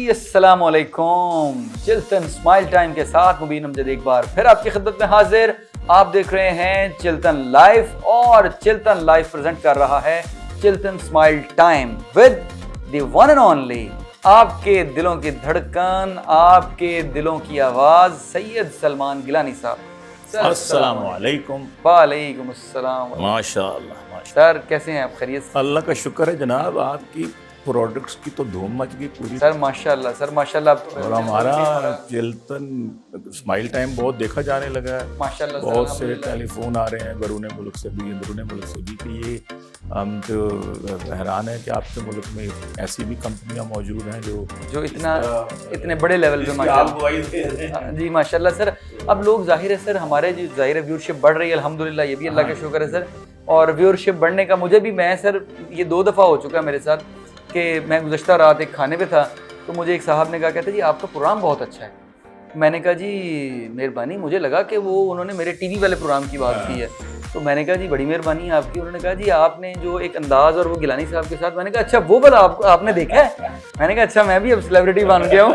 अस्सलाम वालेकुम। Chiltan smile time के साथ मुबीन अमजद एक बार फिर आपकी खिदमत में हाजिर। आप देख रहे हैं चिल्तन लाइव और चिल्तन लाइव प्रेजेंट कर रहा है Chiltan smile time with the one and only आपके दिलों की धड़कन, आपके दिलों की आवाज सैयद सलमान गिलानी साहब। अस्सलाम वालेकुम। वालेकुम अस्सलाम। माशाअल्लाह सर कैसे हैं आप? खैरियत से? अल्लाह का शुक्र है जनाब, आपकी प्रोडक्ट्स की तो धूम मच गई पूरी। सर माशाल्लाह, सर माशाल्लाह। और हमारा चिल्तन स्माइल टाइम बहुत देखा जाने लगा है माशाल्लाह। बहुत से टेलीफोन आ रहे हैं बैरून मुल्क से भी, अंदरून मुल्क से भी, कि ये हम तो हैरान है कि आपके मुल्क में ऐसी भी कंपनियां मौजूद हैं जो इतने बड़े लेवल पे माशाल्लाह। जी माशाल्लाह सर। अब लोग जाहिर है सर, हमारे जो जाहिर है व्यूअरशिप बढ़ रही है अल्हम्दुलिल्लाह, ये भी अल्लाह का शुक्र है सर। और व्यूअरशिप बढ़ने का मुझे भी, मैं सर ये 2 दफ़ा हो चुका है मेरे साथ कि मैं गुज़श्ता रात एक खाने पे था तो मुझे एक साहब ने कहा, कहते जी आपका प्रोग्राम बहुत अच्छा है। मैंने कहा जी मेहरबानी, मुझे लगा कि वो उन्होंने मेरे टीवी वाले प्रोग्राम की बात की है। तो मैंने कहा जी बड़ी मेहरबानी है आपकी। उन्होंने कहा जी आपने जो एक अंदाज़ और वो गिलानी साहब के साथ, मैंने कहा अच्छा वो वाला आपने देखा है? मैंने कहा अच्छा मैं भी अब सेलिब्रिटी बन गया हूँ।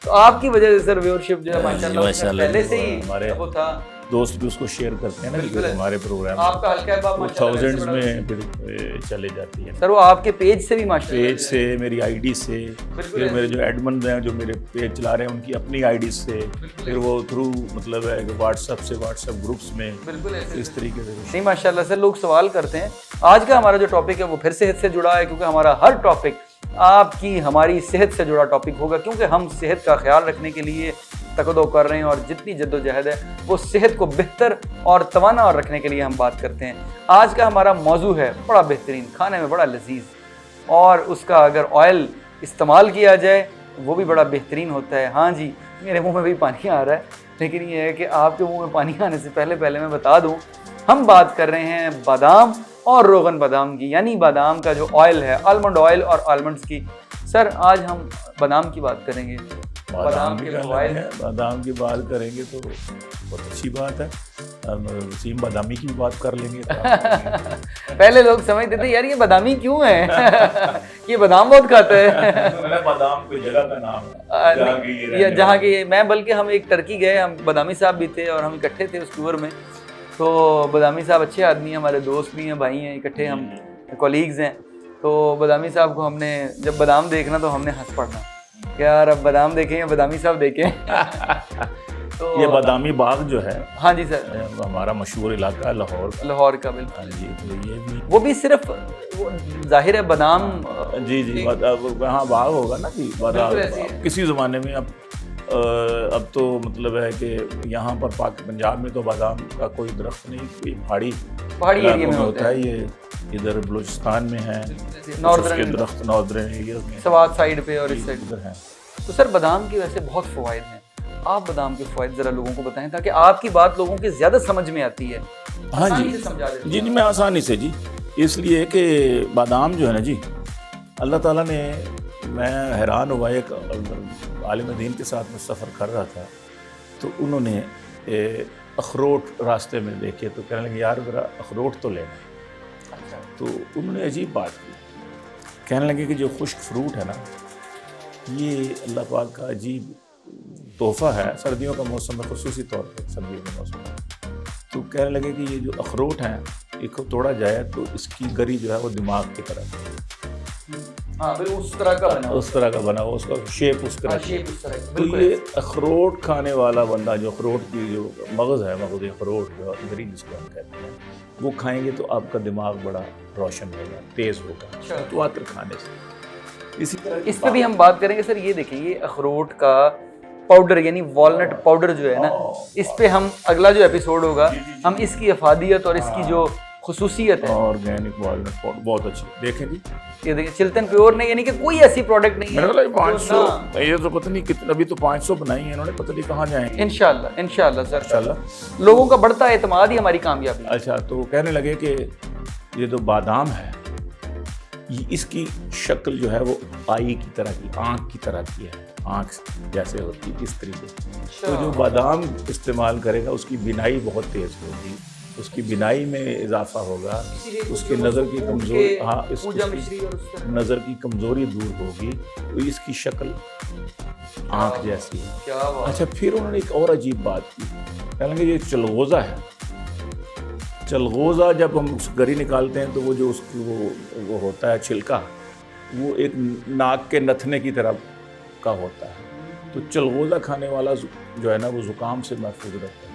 तो आपकी वजह से सर व्यूअरशिप जो है माशाल्लाह पहले से ही हमारे वो था। दोस्त भी उसको शेयर करते हैं ना, क्योंकि हमारे प्रोग्राम आपका हल्का थाउजेंड्स में फिर चले जाती है सर। वो आपके पेज से भी माशाल्लाह, पेज से, मेरी आईडी से, फिर मेरे जो एडमिन हैं जो मेरे पेज चला रहे हैं उनकी अपनी आईडी से, फिर वो थ्रू मतलब है कि व्हाट्सएप से, व्हाट्सएप ग्रुप्स में, बिल्कुल इस तरीके से। नहीं माशाल्लाह सर, लोग सवाल करते हैं। आज का हमारा जो टॉपिक है वो फिर सेहत से जुड़ा है, क्योंकि हमारा हर टॉपिक आपकी हमारी सेहत से जुड़ा टॉपिक होगा, क्योंकि हम सेहत का ख्याल रखने के लिए तकदो कर रहे हैं और जितनी जद्दोजहद है वो सेहत को बेहतर और तवाना और रखने के लिए हम बात करते हैं। आज का हमारा मौजू है बड़ा बेहतरीन, खाने में बड़ा लजीज, और उसका अगर ऑयल इस्तेमाल किया जाए वो भी बड़ा बेहतरीन होता है। हाँ जी, मेरे मुंह में भी पानी आ रहा है, लेकिन ये है कि आपके मुंह में पानी आने से पहले मैं बता दूं, हम बात कर रहे हैं बादाम और रोगन बादाम की, यानी बादाम का जो ऑयल है, आलमंड ऑयल और आलमंड्स की। सर आज हम बादाम की बात करेंगे, बादाम के ऑयल, बादाम की बात करेंगे तो बहुत अच्छी बात है। वसीम बादामी की भी बात कर लेंगे। पहले लोग समझते थे यार ये बादामी क्यों है, ये बादाम बहुत खाता है। बादाम कोई जगह का नाम है जहाँ की मैं, बल्कि हम एक टर्की गए, हम बादामी साहब भी थे और हम इकट्ठे थे उस टूर में। तो बादामी साहब अच्छे आदमी हैं, हमारे दोस्त भी हैं, भाई हैं, इकट्ठे हम कॉलीग्स हैं। तो बादामी साहब को हमने जब बादाम देखना तो हमने हंस पड़ना, यार अब बादाम देखें या बादामी साहब देखें। तो ये बादामी बाग जो है, हाँ जी सर, हमारा मशहूर इलाका है लाहौर का। बिल्कुल हाँ जी, तो ये भी वो भी सिर्फ जाहिर है बादाम, जी हाँ बाग होगा ना जी बादाम। किसी ज़माने में अब तो मतलब है कि यहाँ पर पंजाब में तो बादाम का कोई दरख्त नहीं, कोई पहाड़ी एरिया में होता है। ये इधर बलूचिस्तान में है, नॉर्दर्न दरख्त नॉर्दर्न एरिया में, सवात साइड पे और इस साइड इधर है। तो सर बादाम के वैसे बहुत फ़वाइद हैं, आप बादाम के फ़वाइद ज़रा लोगों को बताएं ताकि आपकी बात लोगों की ज़्यादा समझ में आती है। हाँ जी मैं आसानी से जी, इसलिए कि बादाम जो है ना जी, अल्लाह ताला ने, मैं हैरान हुआ, एक आलिम दीन के साथ में सफ़र कर रहा था तो उन्होंने अखरोट रास्ते में देखे तो कहने लगे यार मेरा अखरोट तो लेना। अच्छा। तो उन्होंने अजीब बात की, कहने लगे कि जो खुश्क फ्रूट है ना, ये अल्लाह पाक का अजीब तोहफ़ा है सर्दियों का मौसम में, खुसूसी तौर पर सर्दियों के मौसम में। तो कहने लगे कि ये जो अखरोट हैं इसको तोड़ा जाए तो इसकी गरी जो है वो दिमाग की तरह, हाँ उस तरह का बना हो, उसका शेप उस तरह की। तो ये अखरोट खाने वाला बंदा, जो अखरोट की जो मगज़ है, मगज़ अखरोट जो गरी जिसको हम कहते हैं, वो खाएंगे तो आपका दिमाग बड़ा रोशन होगा, तेज़ होगा तो आतर खाने से। इसी तरह इस पर भी हम बात करेंगे सर। ये देखें, ये अखरोट का पाउडर यानी वॉलनट पाउडर जो है ना, इस पे हम अगला जो एपिसोड होगा हम इसकी अफादियत और इसकी जो खुसूसियत है, ऑर्गेनिक वॉलनट पाउडर बहुत अच्छी। देखें जी, ये देखिए चिल्तन प्योर नहीं, यानी कि कोई ऐसी प्रोडक्ट नहीं है। 500, ये तो पता नहीं कितने, अभी तो 500 बनाई है इन्होंने, पता नहीं कहाँ जाएंगे। इंशाल्लाह सर, इंशाल्लाह लोगों का बढ़ता एतमाद ही हमारी कामयाबी। अच्छा, तो कहने लगे कि ये जो बादाम है, इसकी शक्ल जो है वो आई की तरह की, आँख की तरह की है, आँख जैसे होती है इस तरीके से। तो जो बादाम इस्तेमाल करेगा उसकी बिनाई बहुत तेज़ होगी, उसकी बिनाई में इजाफा होगा, इसीलिए उसकी नज़र की कमजोरी, हाँ पूजा मिश्री और उस तरह नज़र की कमजोरी दूर होगी, तो इसकी शक्ल आँख जैसी है। क्या बात। अच्छा, फिर उन्होंने एक और अजीब बात की, कहेंगे ये चलगोज़ा है। चलगोज़ा जब हम उस गरी निकालते हैं तो वो जो उसकी वो होता है छिलका, वो एक नाक के नथने की तरह का होता है। तो चलगोज़ा खाने वाला जो है ना वो ज़ुकाम से महफूज रहता है।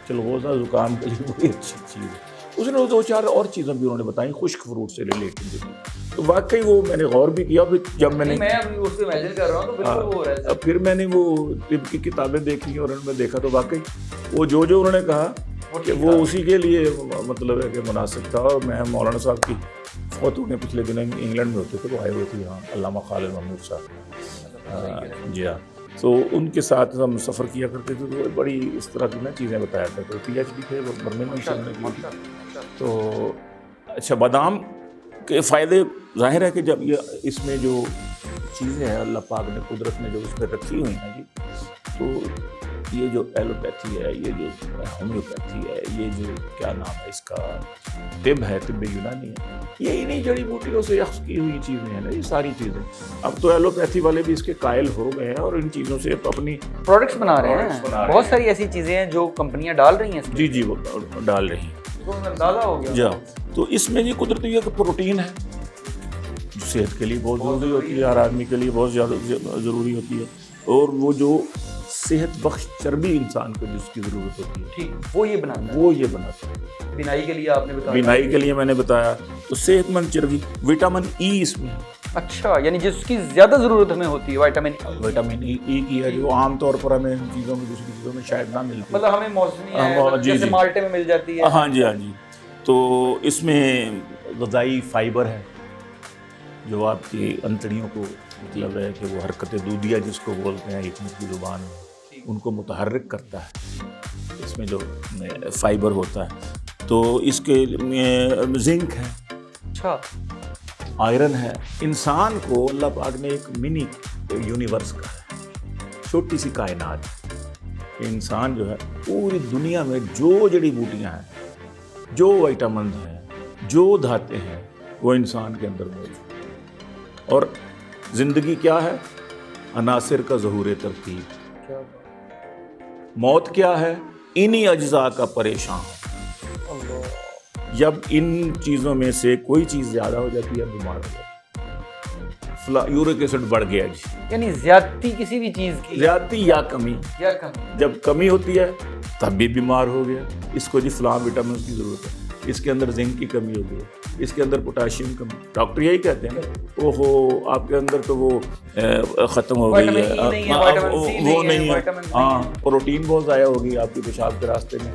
चलगोज़ा ज़ुकाम के लिए बड़ी अच्छी चीज़ है। उसने 2-4 और चीज़ें भी उन्होंने बताई खुश्क फ्रूट से रिलेटेड। तो वाकई वो मैंने गौर भी किया। फिर जब मैं अभी उसको इमेजिन कर रहा हूँ तो बिल्कुल वो हो रहा है। फिर मैंने वो तिब की किताबें देखी और उनमें देखा तो वाकई वो जो उन्होंने कहा कि वो उसी के लिए मतलब है कि मुनासिब था। और मैं मौलाना साहब की फौत होने पिछले दिनों इंग्लैंड में होते थे, वो आए हुए थे यहाँ, अल्लामा खालिद महमूद साहब। जी हाँ, तो उनके साथ हम सफ़र किया करते थे, तो बड़ी इस तरह की ना चीज़ें बताया करते थे। PhD थे वो बर्मिंघम से उन्होंने। तो अच्छा, बादाम के फ़ायदे ज़ाहिर है कि जब ये इसमें जो चीज़ें हैं अल्लाह पाक ने कुदरत ने जो इसमें रखी हुई हैं जी, तो ये जो एलोपैथी है, ये जो होम्योपैथी है, ये जो क्या नाम है इसका, तिब है, तिब यूनानी है, ये इन्हीं जड़ी बूटियों से यख्स की हुई चीज़ें हैं ना ये सारी चीज़ें। अब तो एलोपैथी वाले भी इसके कायल हो गए हैं और इन चीज़ों से अपनी प्रोडक्ट्स बना रहे हैं। बहुत सारी ऐसी चीज़ें हैं जो कंपनियां डाल रही हैं। जी वो डाल रही हैं। तो अंदाज़ा हो गया। जी, तो इसमें ये कुदरती एक प्रोटीन है जो सेहत के लिए बहुत ज़रूरी होती है, हर आदमी के लिए बहुत ज़्यादा ज़रूरी होती है। और वो जो सेहत बख्श चर्बी इंसान को जिसकी ज़रूरत होती है, ठीक, वो ये बनाता है। बिनाई के लिए आपने बताया। बिनाई के लिए मैंने बताया, तो सेहतमंद चर्बी, विटामिन ई इसमें है। अच्छा, यानी जिसकी ज़्यादा ज़रूरत हमें होती है विटामिन ई की है, जो आमतौर पर हमें इन चीज़ों में दूसरी चीज़ों में शायद ना मिलती, मतलब हमें मौसमी है, जैसे माल्टे में मिल जाती है। हाँ जी। तो इसमें ग़िज़ाई फाइबर है जो आपकी अंतड़ियों को, मतलब है कि वो हरकत दूधिया जिसको बोलते हैं हिकमत की ज़ुबान में, उनको मुतहर्रिक करता है। इसमें जो फाइबर होता है, तो इसके जिंक है, अच्छा, आयरन है। इंसान को अल्लाह पाक ने एक मिनी यूनिवर्स का है, छोटी सी कायनात। इंसान जो है पूरी दुनिया में जो जड़ी बूटियाँ हैं, जो विटामिन हैं, जो धातें हैं, वो इंसान के अंदर मौजूद है। और ज़िंदगी क्या है? अनासिर का ज़हूर तरतीब। मौत क्या है? इन्हीं अज्जा का परेशान। जब इन चीज़ों में से कोई चीज़ ज़्यादा हो जाती है, बीमार हो जाती है। यूरिक एसिड बढ़ गया जी, यानी ज़्यादती किसी भी चीज़ की, ज़्यादती या कमी, जब कमी होती है तब भी बीमार हो गया। इसको जी फलां विटामिन की ज़रूरत है, इसके अंदर जिंक की कमी हो गई, इसके अंदर पोटाशियम कमी, डॉक्टर यही कहते हैं ना, ओहो आपके अंदर तो वो ख़त्म हो गई है, वो नहीं है। हाँ, प्रोटीन बहुत ज़ाया होगी आपकी पेशाब के रास्ते में,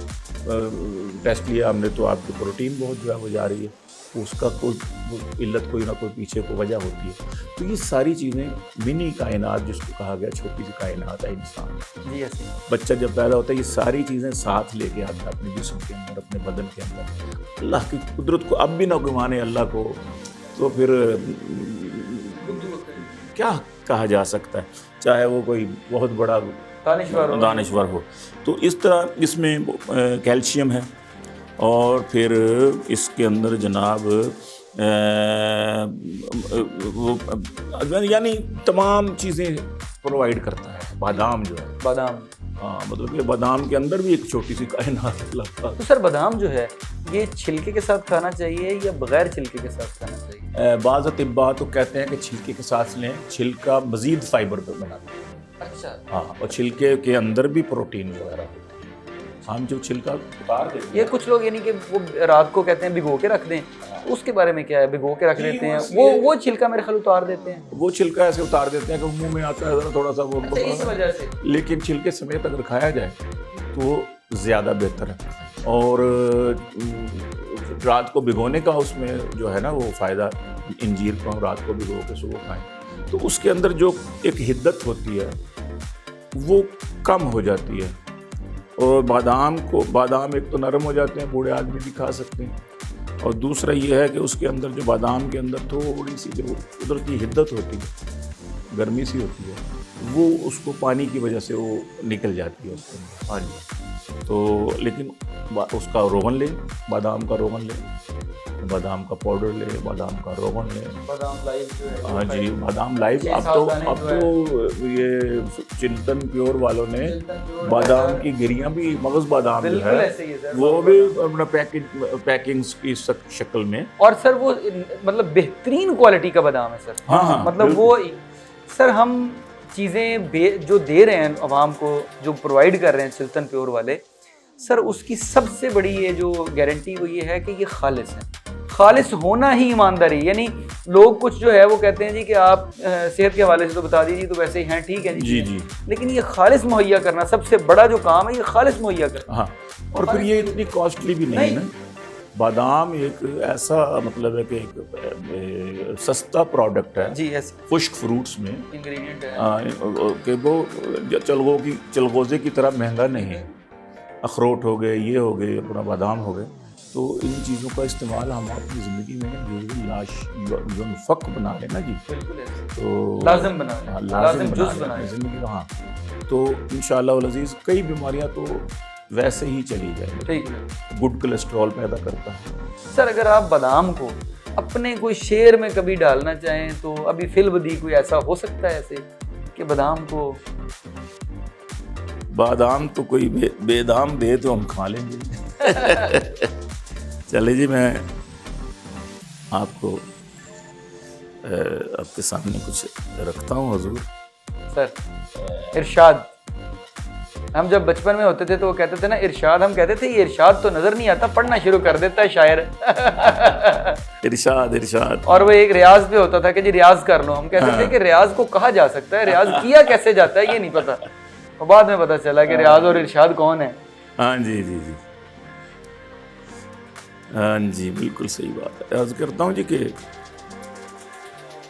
टेस्ट लिया हमने तो आपकी प्रोटीन बहुत जो है वो जा रही है, उसका कोई इल्लत कोई ना कोई पीछे को वजह होती है। तो ये सारी चीज़ें मिनी कायनात जिसको कहा गया, छोटी सी कायनात है इंसान। बच्चा जब पैदा होता है ये सारी चीज़ें साथ लेके आता है अपने जिस्म के अंदर, अपने बदन के अंदर। अल्लाह की कुदरत को अब भी ना कोई माने अल्लाह को, तो फिर क्या कहा जा सकता है, चाहे वो कोई बहुत बड़ा दानिश्वर हो। तो इस तरह इसमें कैल्शियम है, और फिर इसके अंदर जनाब यानी तमाम चीज़ें प्रोवाइड करता है बादाम जो है। बादाम, हाँ, मतलब कि बादाम के अंदर भी एक छोटी सी कायनात लगता है। तो सर बादाम जो है ये छिलके के साथ खाना चाहिए या बगैर छिलके के साथ खाना चाहिए? बाज़ अतिब्बा तो कहते हैं कि छिलके के साथ लें, छिलका मज़ीद फाइबर पर बनाता है। अच्छा, हाँ, और छिलके के अंदर भी प्रोटीन वगैरह होती है। हम जो छिलका उतार देते हैं, ये कुछ लोग यानी कि वो रात को कहते हैं भिगो के रख दें, उसके बारे में क्या है? भिगो के रख देते हैं, वो छिलका मेरे ख्याल उतार देते हैं। वो छिलका ऐसे उतार देते हैं कि मुंह में आता है थोड़ा सा वो, इस वजह से। लेकिन छिलके समेत अगर खाया जाए तो ज़्यादा बेहतर है। और रात को भिगोने का उसमें जो है ना वो फ़ायदा, इंजीर को हम रात को भिगो के सुबह खाएं तो उसके अंदर जो एक हिद्दत होती है वो कम हो जाती है। और बादाम एक तो नरम हो जाते हैं, बूढ़े आदमी भी खा सकते हैं, और दूसरा ये है कि उसके अंदर जो बादाम के अंदर थोड़ी सी जो कुदरती हिद्दत होती है, गर्मी सी होती है, वो उसको पानी की वजह से वो निकल जाती है उसके अंदर। हाँ जी, तो लेकिन उसका रोगन ले, बादाम का रोगन ले, बादाम का पाउडर ले, बादाम का रोगन ले, बादाम लाइव जो है हाँ जी, बादाम लाइव। अब तो ये चिल्तन प्योर वालों ने बादाम की गिरियां भी, मगज बादाम जो है वो भी अपना पैकिंग की शक्ल में, और सर वो मतलब बेहतरीन क्वालिटी का बादाम है सर। हाँ, मतलब वो सर हम चीज़ें जो दे रहे हैं आवाम को, जो प्रोवाइड कर रहे हैं चिल्तन प्योर वाले सर, उसकी सबसे बड़ी ये जो गारंटी वो ये है कि ये खालिस है। खालिस होना ही ईमानदारी। यानी लोग कुछ जो है वो कहते हैं जी कि आप सेहत के हवाले से तो बता दीजिए तो वैसे ही हैं, ठीक है जी जी, लेकिन ये खालिस मुहैया करना सबसे बड़ा जो काम है, ये खालिस मुहैया करना। हाँ, और फिर ये इतनी कॉस्टली भी नहीं है ना। बादाम एक ऐसा मतलब है कि एक सस्ता प्रोडक्ट है जी, ऐसे खुश्क फ्रूट्स में इंग्रेडिएंट है कि वो चलगोजे की तरह महंगा नहीं है। अखरोट हो गए, ये हो गए, अपना बादाम हो गए, तो इन चीज़ों का इस्तेमाल हम अपनी ज़िंदगी में फ़क बना लेना जी, तो लाज़िम बना लें, लाज़िम जुज़ बना लें ज़िंदगी का। हाँ, तो इंशाअल्लाह वल अज़ीज़ कई बीमारियां तो वैसे ही चली जाएगी। ठीक है, गुड कोलेस्ट्रॉल पैदा करता है। सर अगर आप बादाम को अपने कोई शेर में कभी डालना चाहें तो अभी फिल्म कोई ऐसा हो सकता है ऐसे कि बादाम को, बादाम तो कोई बेदाम दे तो हम खा लेंगे। चले जी, मैं आपको आपके सामने कुछ रखता हूँ हुजूर। सर इरशाद, हम जब बचपन में होते थे तो वो कहते थे ना इरशाद, हम कहते थे ये इरशाद तो नजर नहीं आता, पढ़ना शुरू कर देता है शायर। इरशाद इरशाद, और वो एक रियाज पे होता था कि जी रियाज कर लो। हम कहते थे कि रियाज को कहा जा सकता है, रियाज किया कैसे जाता है ये नहीं पता। और बाद में पता चला कि रियाज और इरशाद कौन है। हाँ जी जी जी, हाँ जी, बिल्कुल सही बात है। अर्ज करता हूँ जी कि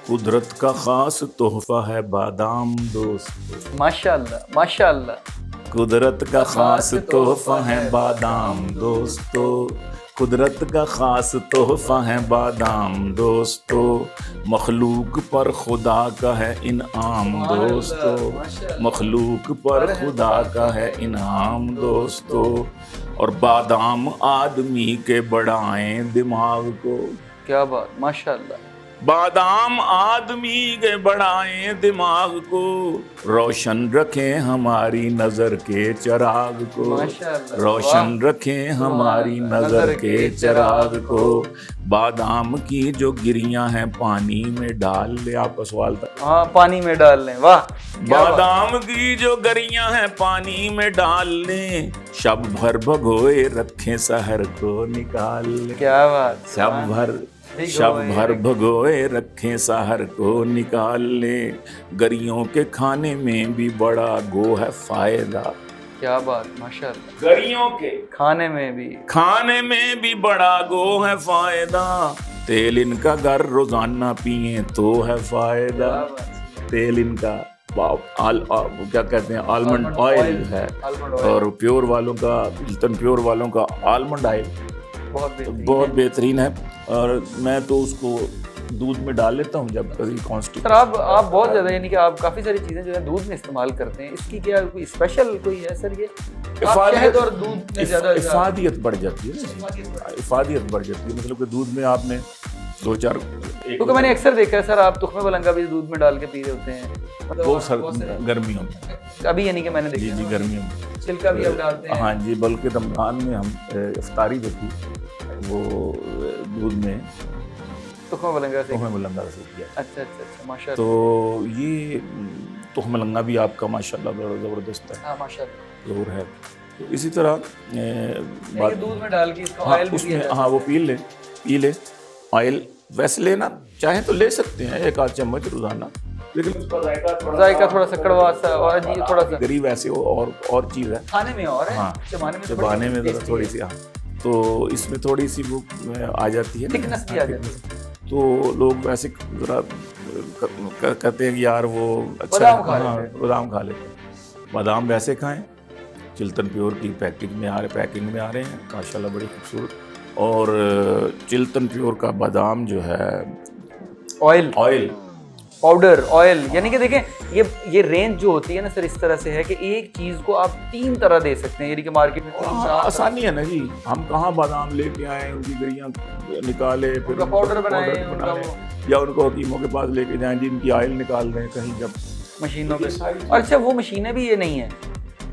कुदरत का खास तोहफा है बादाम दोस्त। माशाअल्लाह माशाअल्लाह। कुदरत का खास तोहफा है बादाम दोस्तों, कुदरत का खास तोहफा है बादाम दोस्तों, मखलूक पर खुदा का है इनाम दोस्तों, मखलूक पर खुदा का है इनाम दोस्तों, और बादाम आदमी के बढ़ाएं दिमाग को। क्या बात, माशाअल्लाह। बादाम आदमी के बढ़ाएं दिमाग को, रोशन रखें हमारी नजर के चिराग को, रोशन रखें हमारी नजर के चिराग को। बादाम की जो गिरियां हैं पानी में डाल ले, आपका सवाल था। हाँ, पानी में डाल लें, वाह। बादाम की जो गिरियां हैं पानी में डाल लें, शब भर भगोए रखें सहर को निकाल लें। क्या बात, शब भर भगोए रखें सहर को निकाल ले, गरियों के खाने में भी बड़ा गो है फायदा। क्या बात, माशाअल्लाह। गरियों के खाने में भी बड़ा गो है फायदा, तेल इनका घर रोजाना पिए तो है फायदा। तेल इनका क्या कहते हैं, आलमंड ऑयल है, और प्योर वालों का, चिल्तन प्योर वालों का आलमंड ऑयल बहुत बेहतरीन है। और मैं तो उसको दूध में डाल लेता हूँ जब कभी कॉन्स्टिपेशन। सर आप बहुत ज़्यादा, यानी कि आप काफ़ी सारी चीज़ें जो है दूध में इस्तेमाल करते हैं, इसकी क्या कोई स्पेशल कोई है सर? ये शहद और दूध में ज़्यादा इफादियत बढ़ जाती है, इफादियत बढ़ जाती है। मतलब कि दूध में आपने 2-4, क्योंकि मैंने अक्सर देखा है सर, आप तुख्मे मलंगा भी दूध में डाल के पी रहे होते हैं। वो सर गर्मियों में, अभी यानी कि मैंने देखा। जी गर्मियों में छिलका भी हम डालते हैं। हाँ जी, बल्कि रमज़ान में हम इफ्तारी जो थी वो दूध में तुख्मे मलंगा से किया। अच्छा, माशाल्लाह। तो ये तुख्मे मलंगा भी आपका माशाल्लाह ज़बरदस्त है। हाँ, माशाल्लाह ज़रूर है। तो इसी तरह दूध में डाल के इसका ऑयल भी उसमें, हाँ वो पी ले ऑयल। वैसे लेना चाहें तो ले सकते हैं 1-8 चम्मच रोजाना, लेकिन उसका जायका थोड़ा सा कड़वा सा और अजीब थोड़ा सा गरीब ऐसे और चीज़ है, खाने में और है, हाँ चबाने में ज़रा थोड़ी सी, हाँ तो इसमें थोड़ी सी वो आ जाती है, थिकनेस भी आ जाती है। तो लोग वैसे ज़रा कहते हैं कि यार वो अच्छा बादाम खा लेते हैं। बादाम वैसे खाएं, चिल्तन प्योर की पैकिंग में आ रहे हैं माशाल्लाह, बड़ी खूबसूरत। और चिल्तन प्योर का बादाम जो है ऑयल पाउडर, ऑयल, यानी कि देखें ये रेंज जो होती है ना सर इस तरह से है कि एक चीज़ को आप 3 तरह दे सकते हैं, यानी कि मार्केट में आसानी है ना जी। हम कहाँ बादाम लेके आए, उनकी गिरियाँ निकाले, फिर पाउडर बनाए या उनको हकीमों के पास लेके जाएं जी, इनकी ऑयल निकाल रहे हैं कहीं जब मशीनों पे। अच्छा वो मशीनें भी ये नहीं है?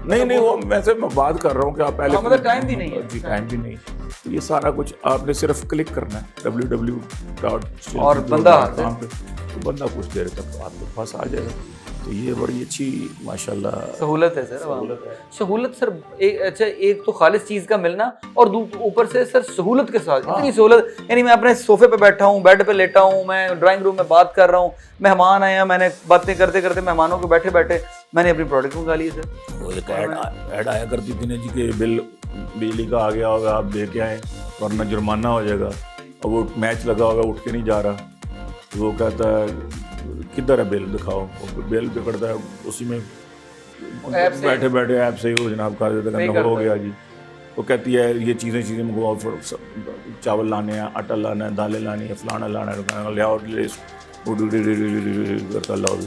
नहीं वो वैसे मैं बात कर रहा हूँ कि आप पहले मतलब टाइम भी नहीं है जी, टाइम भी नहीं। ये सारा कुछ आपने सिर्फ क्लिक करना है www. और बंदा पे, तो बंदा कुछ देर तक आपके पास आ जाएगा। तो ये बड़ी अच्छी माशाल्लाह सहूलत है सर। सहूलत सर अच्छा एक तो खालिस चीज़ का मिलना और ऊपर से सर सहूलत के साथ इतनी सहूलत, यानी मैं अपने सोफे पे बैठा हूँ, बेड पे लेटा हूँ, मैं ड्राइंग रूम में बात कर रहा हूँ, मेहमान आया, मैंने बातें करते करते मेहमानों को बैठे बैठे मैंने अपनी प्रोडक्ट मंगा ली सर। वो एक ऐड आया करती थी ना जी कि बिल बिजली का आ गया होगा, आप दे के आए वरना जुर्माना हो जाएगा। और वो मैच लगा होगा, उठ के नहीं जा रहा, तो वो कहता है किधर है बिल दिखाओ, बिल पकड़ता है उसी में बैठे बैठे ऐप से ही वो जनाब कर देता है, हो गया जी। वो कहती है ये चीज़ें मंगवाओ, फिर चावल लाने हैं, आटा लाना है, दालें लानी है, फलाना लाना है, ले आओ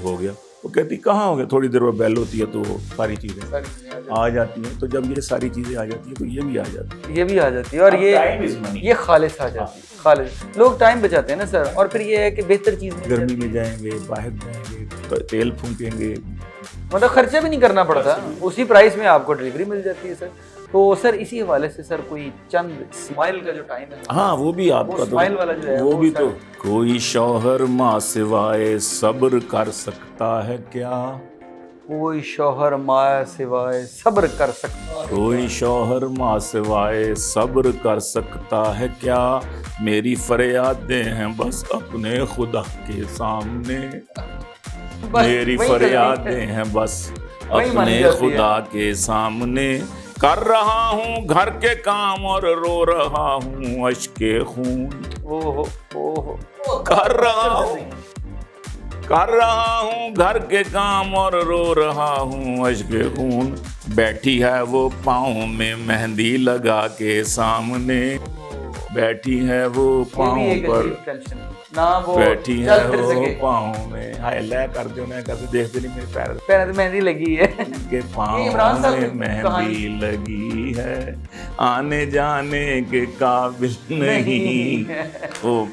हो गया। वो कहती कहाँ हो गया, थोड़ी देर में बेल होती है तो सारी चीज़ें आ जाती हैं। तो जब ये सारी चीज़ें आ जाती हैं तो ये भी आ जाती है, ये भी आ जाती है और ये खालिस आ जाती है। खालिस लोग टाइम बचाते हैं ना सर, और फिर ये है कि बेहतर चीज़ गर्मी में जाएंगे, बाहर जाएंगे, तो तेल फूकेंगे, मतलब खर्चा भी नहीं करना पड़ता, उसी प्राइस में आपको डिलीवरी मिल जाती है सर। तो सर इसी हवाले से सर कोई चंद स्माइल का जो टाइम है, हाँ वो भी आपका तो स्माइल वाला जो है वो भी तो कोई शौहर माँ सिवाय सब्र कर सकता है क्या, कोई शौहर माँ सिवाय सब्र कर सकता है, कोई शौहर माँ सिवाय सब्र कर सकता है क्या, मेरी फरियादें हैं बस अपने खुदा के सामने, मेरी फरियादें हैं बस अपने खुदा के सामने, कर रहा हूँ घर के काम और रो रहा हूँ अश्के खून, ओहो कर रहा हूँ घर के काम और रो रहा हूँ अश्के खून, बैठी है वो पाँव में मेहंदी लगा के सामने, बैठी है वो पाँव पर ना वो बैठी है वो पाँव में, हाय ले कर दो ना, कभी देखते नहीं मेरे पैर पे मेहंदी लगी है के पाँव में मेहंदी लगी है, आने जाने के काबिल नहीं। वो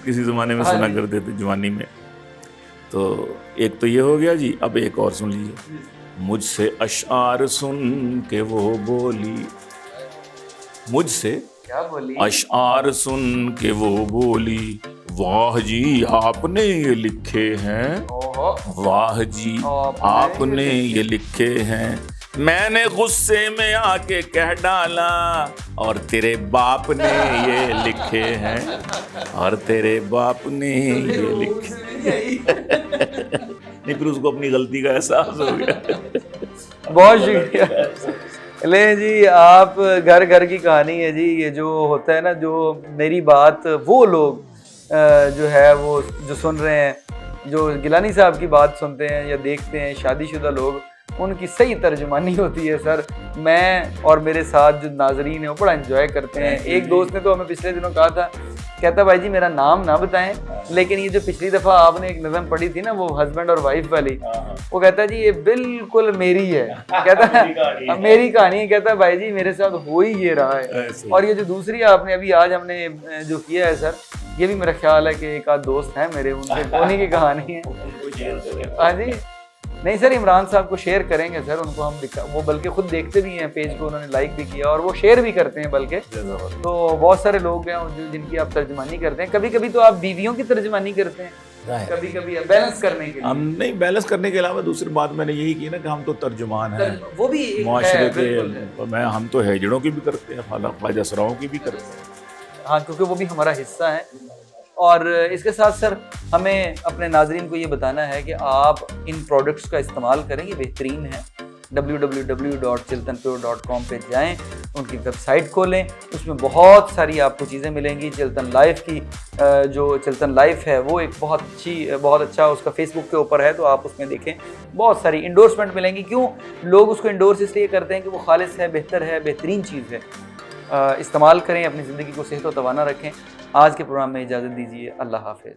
किसी ज़माने में सुना करते थे जवानी में। तो एक तो ये हो गया जी। अब एक और सुन लीजिए, मुझसे अशआर सुन के वो बोली, मुझसे क्या बोली? अशआर सुन के वो बोली, वाह जी आपने ये लिखे हैं, वाह जी आपने ये लिखे हैं, मैंने गुस्से में आके कह डाला और तेरे बाप ने ये लिखे हैं, और तेरे बाप ने ये लिखे। नहीं फिर उसको अपनी गलती का एहसास हो गया। बहुत शुक्रिया। ले जी आप घर घर की कहानी है जी। ये जो होता है ना, जो मेरी बात वो लोग जो है वो जो सुन रहे हैं, जो गिलानी साहब की बात सुनते हैं या देखते हैं, शादीशुदा लोग, उनकी सही तर्जुमानी होती है सर। मैं और मेरे साथ जो नाजरीन है वो बड़ा एंजॉय करते हैं। एक दोस्त ने तो हमें पिछले दिनों कहा था, कहता भाई जी मेरा नाम ना बताएं, लेकिन ये जो पिछली दफ़ा आपने एक नज़म पढ़ी थी ना वो हस्बैंड और वाइफ वाली, वो कहता है जी ये बिल्कुल मेरी है, कहता है मेरी कहानी है, कहता है भाई जी मेरे साथ हो ही ये रहा है। और ये जो दूसरी आपने अभी आज हमने जो किया है सर, ये भी मेरा ख्याल है कि एक आध दोस्त हैं मेरे, उनके उन्हीं की कहानी है। हाँ जी, नहीं सर इमरान साहब को शेयर करेंगे सर, उनको हम वो बल्कि खुद देखते भी हैं पेज को, उन्होंने लाइक भी किया और वो शेयर भी करते हैं बल्कि। तो बहुत सारे लोग हैं जिनकी आप तर्जमानी करते हैं। कभी कभी तो आप बीवियों की तर्जमानी करते हैं, कभी कभी बैलेंस करने के लिए। हम नहीं बैलेंस करने के अलावा दूसरी बात मैंने यही की ना कि हम तो तर्जुमान हैं, वो भी मुआशरे के। हम तो हेजड़ों की भी करते हैं, ख्वाजा सराओं की भी करते हैं। हाँ, क्योंकि वो भी हमारा हिस्सा है। और इसके साथ सर हमें अपने नाजरीन को ये बताना है कि आप इन प्रोडक्ट्स का इस्तेमाल करें, ये बेहतरीन है। www.chiltanpure.com पे जाएं, उनकी वेबसाइट खोलें, उसमें बहुत सारी आपको चीज़ें मिलेंगी। चिल्तन लाइफ की जो चिल्तन लाइफ है वो एक बहुत अच्छा उसका फेसबुक के ऊपर है, तो आप उसमें देखें, बहुत सारी इंडोर्समेंट मिलेंगी। क्यों लोग उसको इंडोर्स इसलिए करते हैं कि वो खालिस है, बेहतर है, बेहतरीन चीज़ है। इस्तेमाल करें, अपनी ज़िंदगी को सेहत व तवाना रखें। आज के प्रोग्राम में इजाज़त दीजिए, अल्लाह हाफ़िज़।